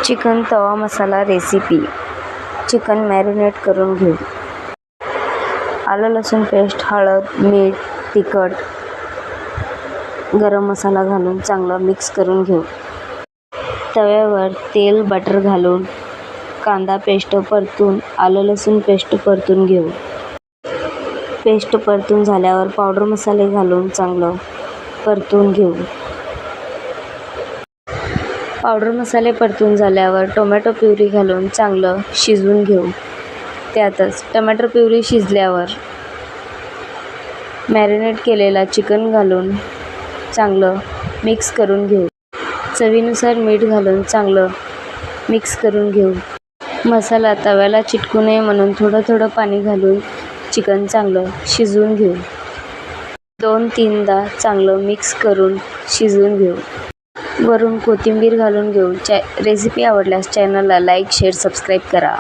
Chicken तवा मसाला recipe. Chicken marinate करून घेऊ. आलं लसूण पेस्ट, हळद, मीठ, तिखट, गरम मसाला घालून चांगलं मिक्स करून घेऊ. तव्यावर तेल बटर घालून कांदा पेस्ट परतून आलं लसूण पेस्ट परतून घेऊ. पेस्ट परतून झाल्यावर पावडर मसाले घालून चांगलं परतून घेऊ. पावडर मसाले परतून झाल्यावर टोमॅटो प्युरी घालून चांगलं शिजवून घेऊ. त्यातच टोमॅटो प्युरी शिजल्यावर मॅरिनेट केलेला चिकन घालून चांगलं मिक्स करून घेऊ. चवीनुसार मीठ घालून चांगलं मिक्स करून घेऊ. मसाला तव्याला चिटकू नये म्हणून थोडं थोडं पाणी घालून चिकन चांगलं शिजवून घेऊ. 2-3दा चांगलं मिक्स करून शिजवून घेऊ. वरून कोथिंबीर घालून घेऊ. रेसिपी आवडल्यास चॅनलला लाईक, शेअर, सबस्क्राईब करा.